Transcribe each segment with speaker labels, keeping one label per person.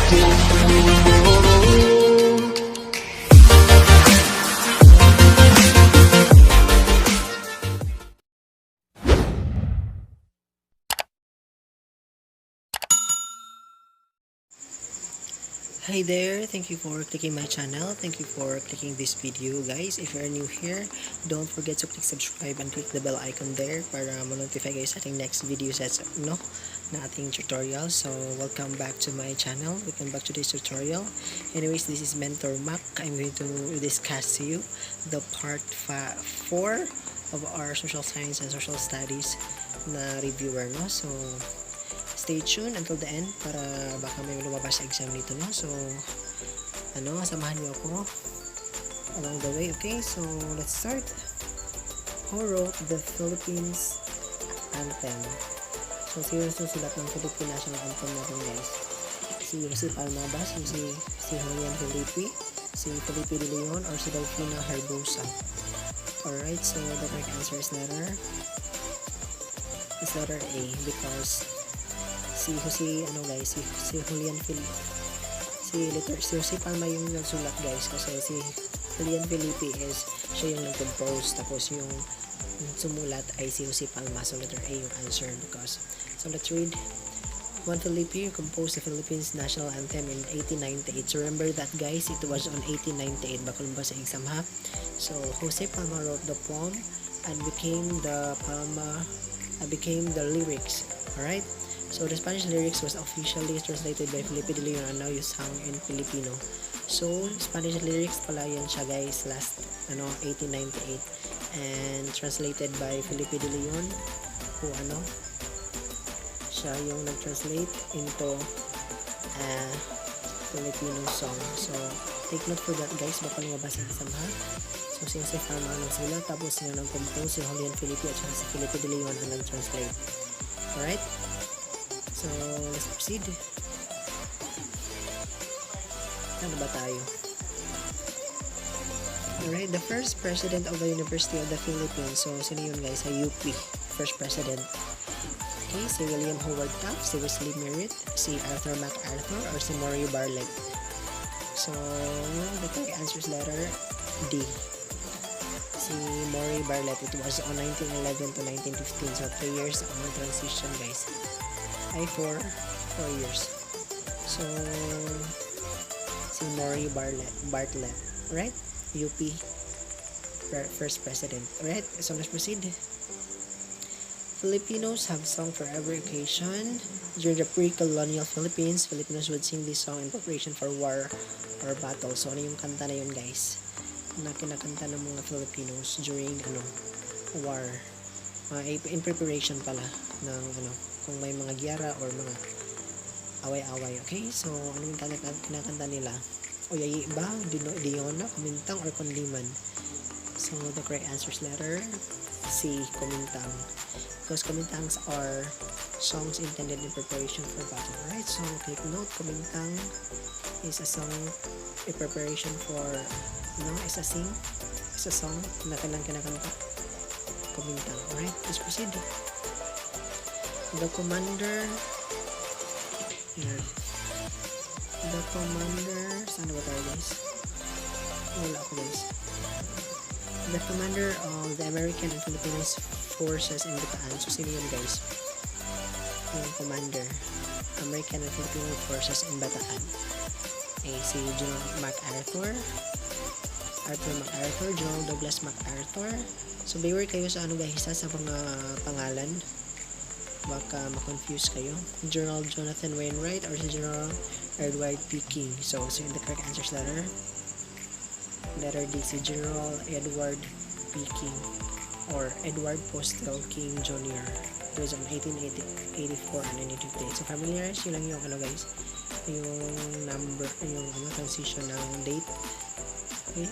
Speaker 1: Hi there, thank you for clicking my channel. Thank you for clicking this video, guys. If you're new here, don't forget to click subscribe and click the bell icon there para ma-notify kayo sa ating next video sets na ating tutorial. So welcome back to my channel. Welcome back to this tutorial. Anyways, this is Mentor Mac. I'm going to discuss to you the part 4 of our social science and social studies na reviewer, no? So stay tuned until the end para baka may lumabas sa exam nito, no? So samahan niyo ako along the way. Okay, so let's start. Who wrote the Philippines anthem? So sino susulat ng Philippine National Anthem natin, guys? Si Jose Palma ba? Si Julian Felipe, si Felipe de Leon, or si Delfina Herbosa? Alright, so the correct answer is letter A, because si Julian Felipe, si Jose Palma yung nagsulat, guys, kasi si Julian Felipe is siya yung nag-compose, tapos yung sumulat ay si Jose Palma. So letter A yung answer. So let's read. Juan Felipe composed the Philippines National Anthem in 1898. So remember that, guys, it was on 1898. Bakal ba sa exam, ha? So Jose Palma wrote the poem and became the lyrics. Alright? So the Spanish lyrics was officially translated by Felipe de Leon and now is sung in Filipino. So Spanish lyrics pala yan siya, guys, last 1898, and translated by Felipe de Leon, who siya yung nag-translate into Filipino song. So take note for that, guys, baka lumabas ang exam, ha? So si Jose Palma ang nagsulat, tapos yung nag-compose si Julian Felipe at si Felipe de Leon ang nag-translate. Alright? So, let's proceed. Ano ba tayo? Alright, the first president of the University of the Philippines. So, sino yun, guys? Sa UP. First president. Okay, si William Howard Taft, si Wesley Merritt, si Arthur MacArthur, or si Maury Bartlett. So, the correct answer is letter D. Si Maury Bartlett. It was on 1911 to 1915. So, 3 years on transition, guys. Ay 4 years. So si Maury Bartlett, right? UP first president. Right? So let's proceed. Filipinos have sung for every occasion. During the pre-colonial Philippines, Filipinos would sing this song in preparation for war or battle. So ano yung kanta na yun, guys, na kinakanta ng mga Filipinos during war, in preparation pala ng kung may mga giyera or mga away-away. Okay, so ano yung kinakanta nila? Oyayi ba, Diona, Kumintang, or Kundiman? So the correct answer is letter C, Kumintang, because Kumintangs are songs intended in preparation for battle. Right, so take note, Kumintang is a song in preparation for is a song na kinakanta. Kumintang. Alright, let's proceed. The commander, saan ba tayo, guys? Wala ako, guys. The commander of the American and Filipino forces in Bataan. So sino yun, guys? Yung commander, American and Filipino forces in Bataan. Si General MacArthur, General Douglas MacArthur. So beware kayo sa guys, sa mga pangalan, baka ma-confuse kayo. General Jonathan Wainwright or si General Edward P. King. So the correct answer is letter D, si General Edward P. King or Edward Postel King Jr. It was on 1884 and 1958. So familiarize nyo lang yung guys, yung number, yung transition ng date. Okay,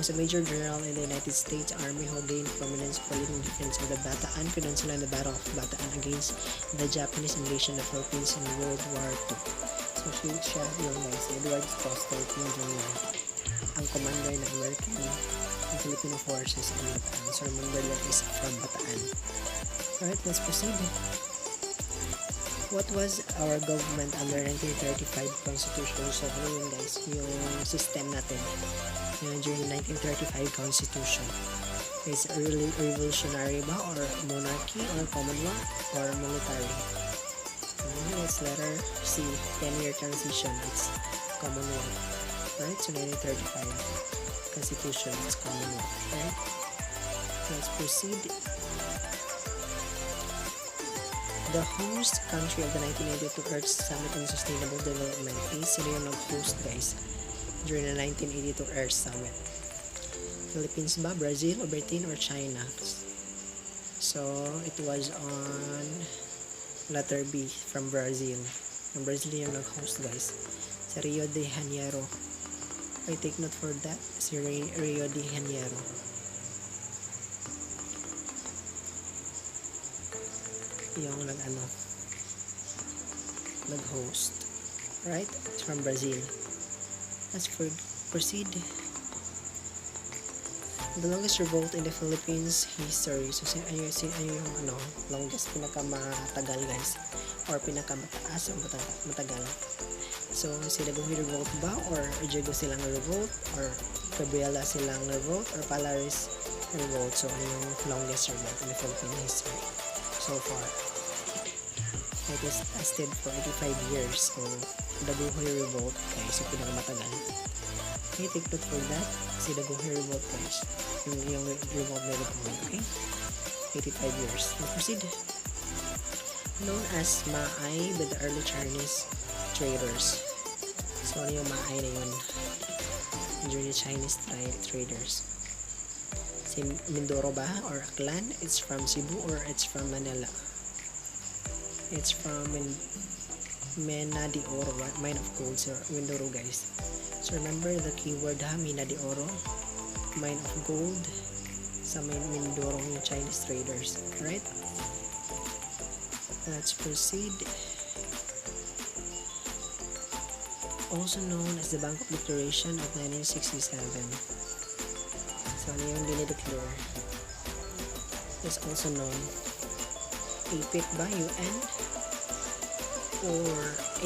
Speaker 1: was a major general in the United States Army who gained prominence for leading defense of the Bataan Peninsula in the Battle of Bataan against the Japanese invasion of the Philippines in World War II. So siya yung guys, Edward Postel King Jr., ang commander ng American and Filipino forces in Bataan. So remember that is from Bataan. Alright, let's proceed. What was our government under 1935 Constitution? So, ano yun guys? Yung system natin. During 1935 Constitution. Is early revolutionary ba? Or monarchy? Or commonwealth? Or military? It's letter C. 10-year transition. It's commonwealth. Right? So, 1935 Constitution. It's commonwealth. Right? Let's proceed. The host country of the 1982 Earth Summit on Sustainable Development is sino yung nag-host guys during the 1982 Earth Summit? Philippines ba, Brazil, or Britain, or China? So it was on letter B from Brazil. Yung Brazil yung nag-host guys. Sa Rio de Janeiro. I take note for that. Si Rio de Janeiro. Yung nag-host, right? It's from Brazil. Let's proceed. The longest revolt in the Philippines history. So ano yung longest, pinakamatagal guys, or pinakamataas o matagal? So si Daguhi revolt ba, or Ojego silang revolt, or Gabriela silang revolt, or Palaris revolt? So ano yung longest revolt in the Philippine history so far? It is lasted for 85 years. So, Daguhoy Revolt, guys, yung pinakamatagal. Okay, take note for that. Kasi Daguhoy Revolt, guys, yung revolt na Daguhoy, okay? 85 years. Let's proceed. Known as Maay by the early Chinese traders. So, ano yung Maay na yun? During the Chinese traders. Si Mindoro ba? Or Aklan? It's from Cebu or it's from Manila? It's from Mena de Oro, mine of gold, so Mindoro guys. So remember the keyword ha, Mena de Oro, mine of gold, sa Mindoro yung Chinese traders, right? Let's proceed. Also known as the Bangkok Declaration of 1967. So ano yung dinideclare? It's also known APEC ba, UN, or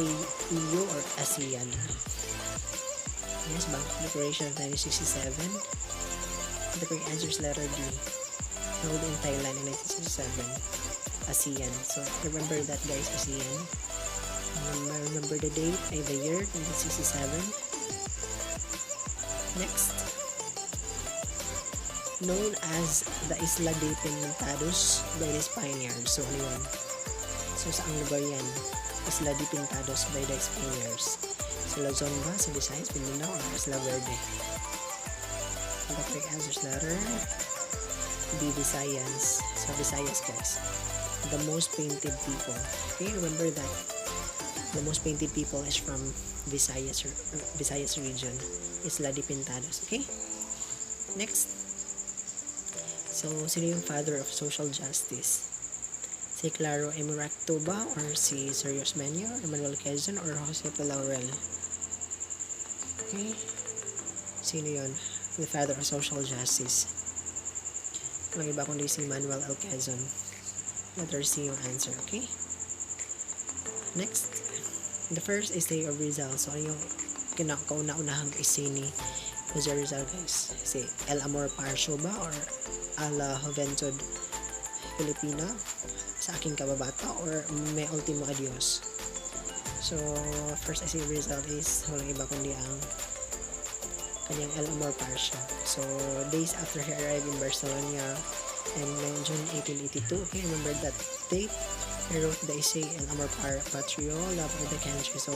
Speaker 1: EU or ASEAN? Yes, Bangkok Declaration of 1967. The correct answer is letter D. Held in Thailand in 1967. ASEAN. So remember that guys, ASEAN. Remember the date, the year, 1967. Next. Known as the Isla de Pintados by the Spaniards. So ano yun? So saang lugar yan? Isla de Pintados by the Spaniards. Sa Luzon ba? Sa Visayas, Mindanao, or Isla Verde? The correct answer is letter B, Visayas. So Visayas guys. The most painted people. Okay, remember that. The most painted people is from Visayas region. Isla de Pintados. Okay? Next. So, sino yung father of social justice? Si Claro Emiracto ba? Or si Serios Menio? Emmanuel Quezon? Or Jose Laurel? Okay? Sino yun? The father of social justice. Walang iba kundi si Manuel L. Quezon. Letter C yung answer. Okay? Next. The first essay of Rizal. So, ano yung kauna-unahang essay ni Jose Rizal guys? Si El Amor Parcio ba? Or A la Juventud Filipina, Sa Aking Kababata, or Me Ultimo Adios? So, first essay result is walang iba kundi ang kanyang El Amor Parcio. So, days after he arrived in Barcelona and June 1882, okay, remember that date, he wrote the essay El Amor Patrio, Love of the Country. So,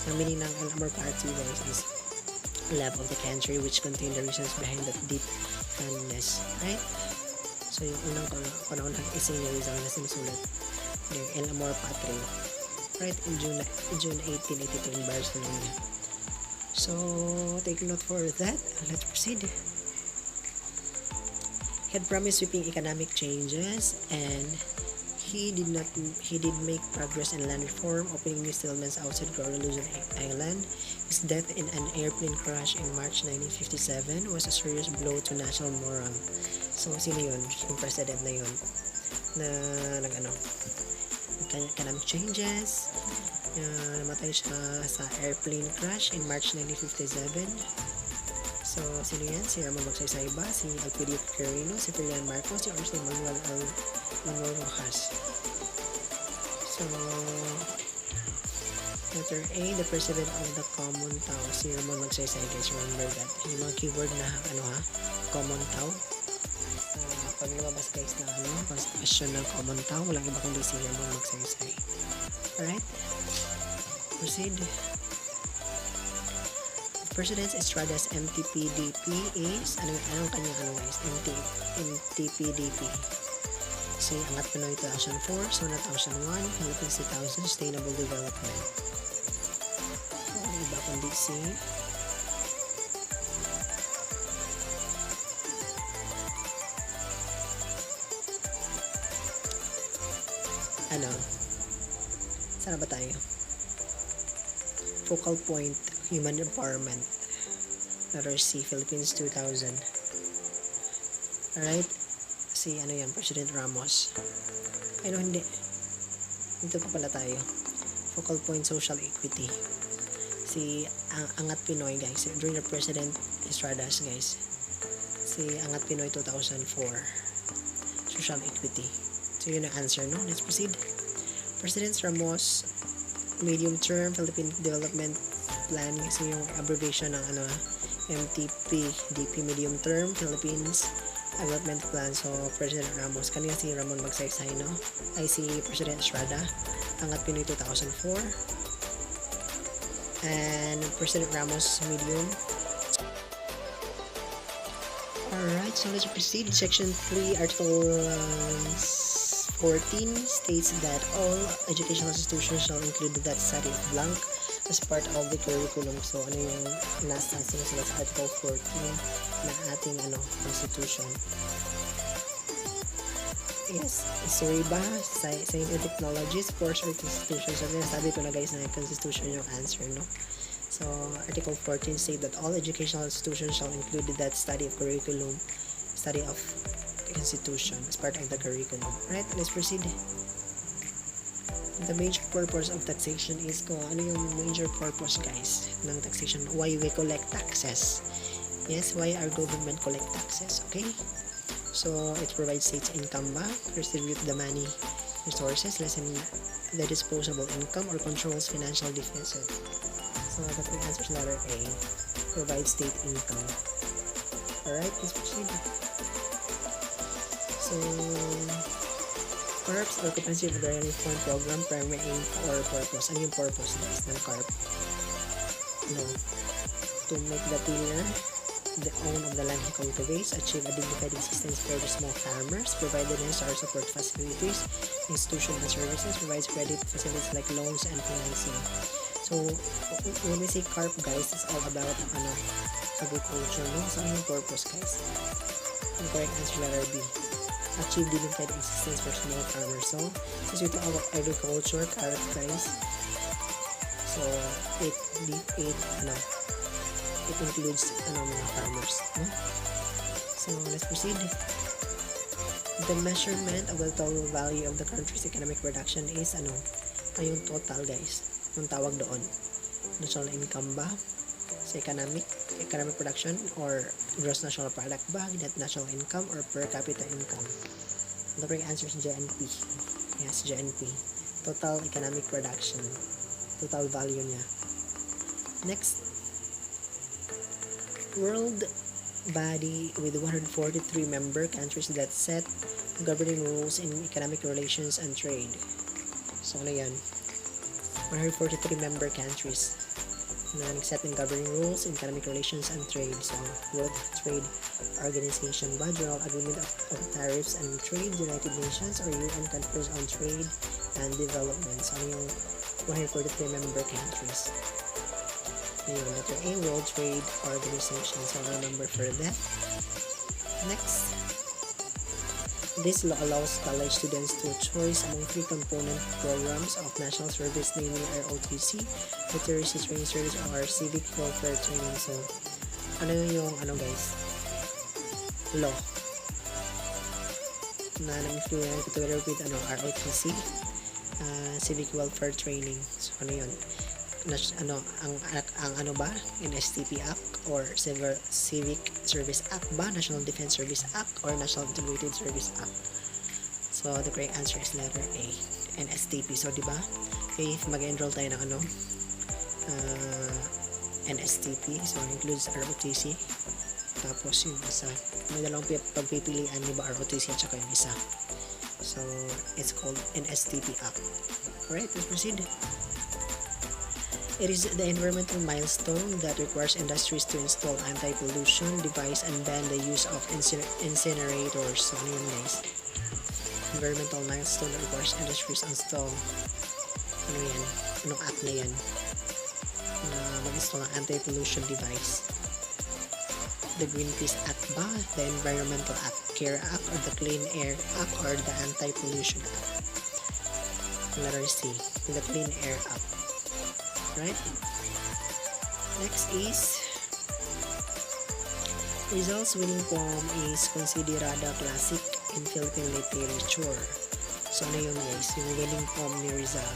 Speaker 1: ang meaning ng El Amor Patrio guys is love of the country, which contain the reasons behind that deep fondness, right? So yung unang panahon ng essay ni Rizal na sinusulat yung El Amor Patrio, right, in June 1882 in Barcelona. So take note for that. Let's proceed. He had promised sweeping economic changes, and he did make progress in land reform, opening new settlements outside Luzon Island. His death in an airplane crash in March 1957 was a serious blow to national morale. So, sino yun? Yung president na yun na economic changes. Namatay siya sa airplane crash in March 1957. So, sino yan? Si Ramon Magsaysay ba? Si Alpidio Quirino? Si Ferdinand Marcos? Si Jose Manuel Rojas? So, letter A, the president of the common tao. Si Ramon Magsaysay, guys. Remember that. Yung mga keyword na, common tao. Pag lumabas guys na, question ng common tao, walang iba kundi si Ramon Magsaysay. Alright? Proceed. President Estrada's MTPDP is anong kanyang guys? MTPDP. Si Angat Pinoy 2004, SONA 2001, Philippines 2000, Sustainable Development. Ano iba kundi si saan ba tayo? Focal point, human empowerment. Letter C, Philippines 2000. Alright? Si yan, President Ramos. Hindi. Ito pa pala tayo. Focal point, social equity. Si Angat Pinoy, guys. During the President Estrada's, guys. Si Angat Pinoy 2004. Social equity. So, yun ang answer, no? Let's proceed. President Ramos medium-term Philippine Development Plan, kasi yung abbreviation ng MTP-DP, medium-term Philippines Development Plan. So, President Ramos, kanina si Ramon Magsaysay, no? Ay, si President Estrada, Angat Pinoy 2004. And President Ramos, medium. Alright, so let's proceed. Section 3, Article 14 states that all educational institutions shall include that study of blank as part of the curriculum. So, ano yung nasa sinusunod sa Article 14 na ating constitution? Yes, history ba? Science and technology, sports or constitution? So, sabi ko na guys na constitution yung answer, no? So, Article 14 states that all educational institutions shall include that study of curriculum, study of Constitution as part of the curriculum. Right, let's proceed. The major purpose of taxation is ano yung major purpose guys ng taxation? Why we collect taxes? Yes, why our government collect taxes? Okay, so it provides states income ba, distribute the money resources, lessen the disposable income, or controls financial deficit. So the three answers, letter A, provide state income. Alright, let's proceed. So, CARP's or Comprehensive Agrarian Reform Program primary aim or purpose. Ano yung purpose guys ng CARP? To make the tiller the own of the land he cultivates, achieve a dignified existence for the small farmers, provide the necessary support facilities, institution and services, provides credit facilities like loans and financing. So, when we say CARP guys, it's all about agriculture, no? So, ano yung purpose guys? Ang correct answer, letter B. Achieve dignified existence for small farmers. So, since we talk about agriculture, CARP guys, so it includes mga farmers, no? So, let's proceed. The measurement of the total value of the country's economic production is yung total guys, yung tawag doon, national income ba sa economic production, or gross national product ba, net national income, or per capita income? The correct answer is GNP. Yes, GNP. Total economic production. Total value niya. Next. World body with 143 member countries that set governing rules in economic relations and trade. So, ano yan? 143 member countries na nag-set ng governing rules in economic relations and trade. So, World Trade Organization ba? General Agreement of Tariffs and Trade, United Nations, or UN Conference on Trade and Development. So, ano yung 143 member countries? Ayun, letter A, World Trade Organization. So, remember for that. Next. This law allows college students to choose among three component programs of national service, namely ROTC, Literacy Training Service, or Civic Welfare Training. So, ano yung guys? Law na nag-influence together with ROTC, civic welfare training. So ano yun? Ang ano ba? NSTP Act or Civic Service Act ba? National Defense Service Act or National Integrated Service Act? So the correct answer is letter A, NSTP. So di ba? Okay, mag-enroll tayo ng NSTP. So includes ROTC. Tapos yung isa, may dalawang pagpipilian, di ba, ROTC at saka yung isa. So it's called NSTP Act. Alright, let's proceed. It is the environmental milestone that requires industries to install anti-pollution device and ban the use of incinerators. So ano yun guys? Environmental milestone that requires industries to install, ano yan? Anong act na yan? Mag-install ng anti-pollution device. The Greenpeace Act ba? The Environmental Act, CARE Act, or the Clean Air Act, or the Anti-Pollution Act? Letter C, the Clean Air Act. Right? Next is Rizal's winning poem is considerada classic in Philippine literature. So ano yun guys? Yung winning poem ni Rizal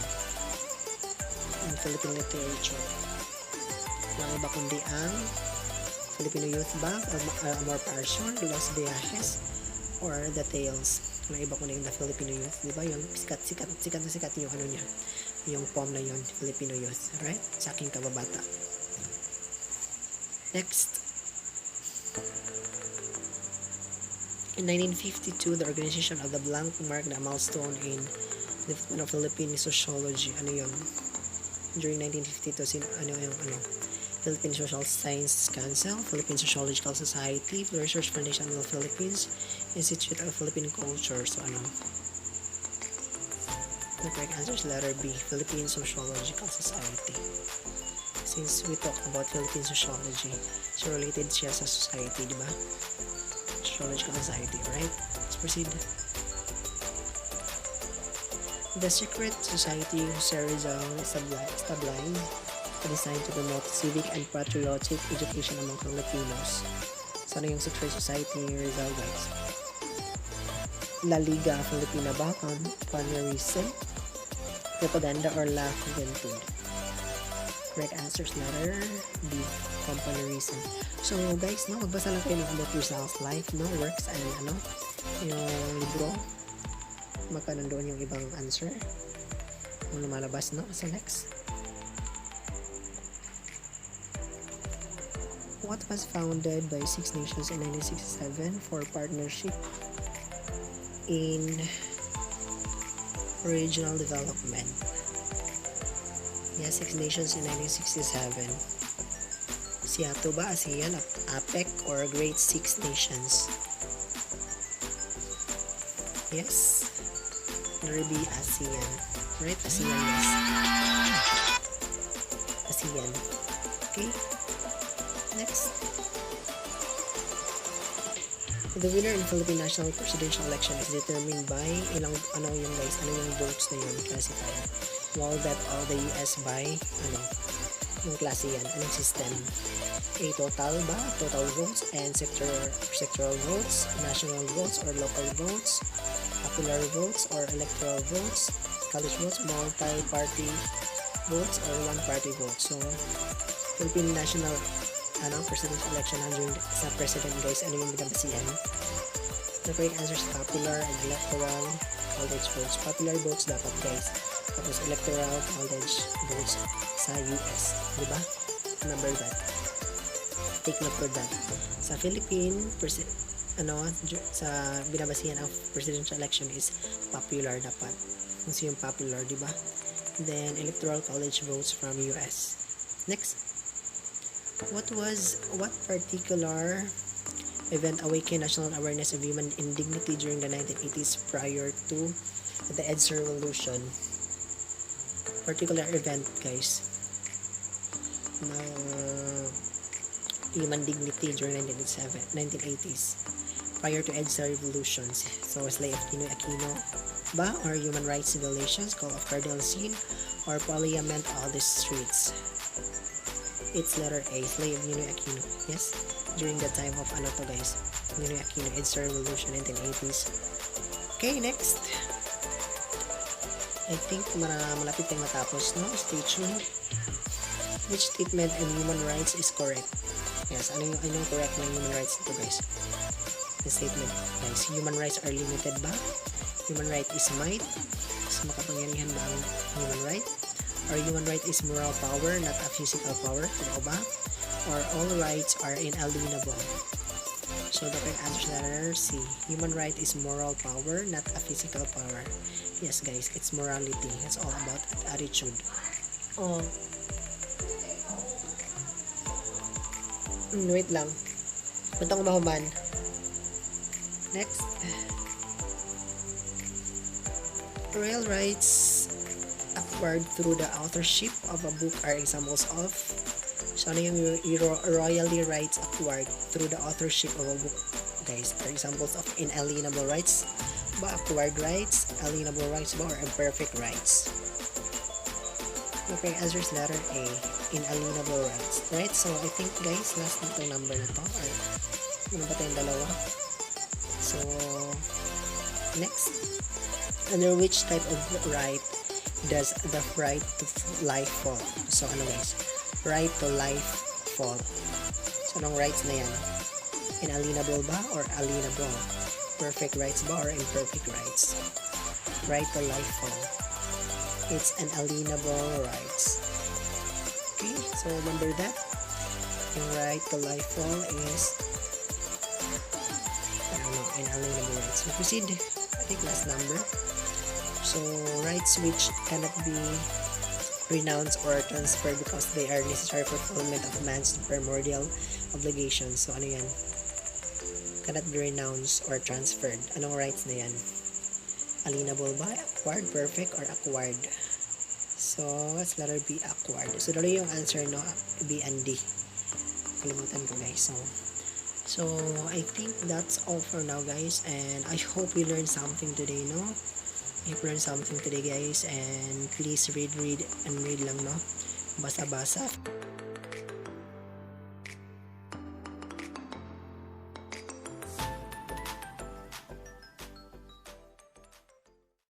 Speaker 1: in Philippine literature. Mga iba kundi ang Filipino Youth ba? Amor Passion, Los Viajes, or The Tales. Mga iba kundi yung The Filipino Youth. Diba yun? Sikat yung ano niya. Yung poem na yun, Filipino Youth. Alright? Sa aking kababata. Next. In 1952, the organization of the Blank marked a milestone in the Philippine sociology. Ano yun? During 1952, Philippine Social Science Council, Philippine Sociological Society, Research Foundation of the Philippines, Institute of Philippine Culture. So ano? The correct answer is letter B, Philippine Sociological Society. Since we talk about Philippine sociology, so related siya sa society, di ba? Sociological Society, right? Let's proceed. The Secret Society Jose Rizal established designed to promote civic and patriotic education among Filipinos. So ano yung Secret Society ni Rizal guys? La Liga Filipina ba? Companyerism, Propaganda, or La Juventud? Correct answers letter B, Companyerism. So guys, no, magbasa lang kayo about Rizal's life, no, works, and yung libro. Magkanandoon yung ibang answer. Kung lumalabas, no? So next. What was founded by 6 nations in 1967 for partnership in regional development? Yeah, 6 nations in 1967. Siato ba? ASEAN, APEC, or Great Six Nations? Yes. Maybe ASEAN. Right? ASEAN, yes. ASEAN. Okay. Next. The winner in Philippine national presidential election is determined by yung votes na yun classified. While that all the US by yung klase yan, anong system? A total ba? Total votes and sectoral votes, national votes or local votes, popular votes or electoral votes, college votes, multi-party votes, or one-party votes. So, Philippine national presidential election during sa president guys, ano yung binabasihan? The correct answer is popular and electoral college votes. Popular votes dapat guys. Tapos electoral college votes sa US. Diba? Remember that. Take note for that. Sa Philippine, sa binabasihan ng presidential election is popular dapat. Kung yung popular, diba? Then, electoral college votes from US. Next. What particular event awakened national awareness of human indignity during the 1980s prior to the EDSA revolution? Particular event, guys, na human dignity during 1980s prior to EDSA revolutions. So, slave of Ninoy Aquino ba? Or human rights violations, call of Cardinal Sin, or parliament all the streets? It's letter A, slave of Ninoy Aquino. Yes, during the time of guys, Ninoy Aquino, EDSA revolution, 1980s. Okay, next. I think malapit tayong matapos, no? Stay tuned. Which statement in human rights is correct? Yes, ano yung correct ng human rights ito, guys? The statement, guys, human rights are limited ba? Human right is might? Is makapangyarihan ba ang human right? Or human right is moral power, not a physical power? Totoo ba? Or all rights are inalienable? So the correct answer is letter C. Human right is moral power, not a physical power. Yes, guys, it's morality. It's all about attitude. Oh. Wait lang. Punta ko mahuman. Next. Royal rights acquired through the authorship of a book are examples of. So ano yung royally rights acquired through the authorship of a book? Guys, are examples of inalienable rights ba, acquired rights, alienable rights ba, or imperfect rights? Okay, answer is letter A, inalienable rights. Right? So I think, guys, last na itong number na to. Or ano ba tayong dalawa? So next, under which type of right does the right to life fall? So ano, guys? Right to life fall. So anong rights na yan? Inalienable ba or alienable? Perfect rights ba or imperfect rights? Right to life fall. It's an alienable rights. Okay, so remember that. Yung right to life fall is inalienable rights. So proceed. I think last number. So rights which cannot be renounced or transferred because they are necessary for fulfillment of man's primordial obligations. So ano yan? Cannot be renounced or transferred. Anong rights na yan? Alienable ba? Acquired, perfect, or acquired? So, let's letter B, acquired. So, dalo yung answer, no? B and D. Kalimutan ko, guys. So, I think that's all for now, guys. And I hope you learned something today, no? I hope you learned something today, guys. And please read, and read lang, no? Basa-basa.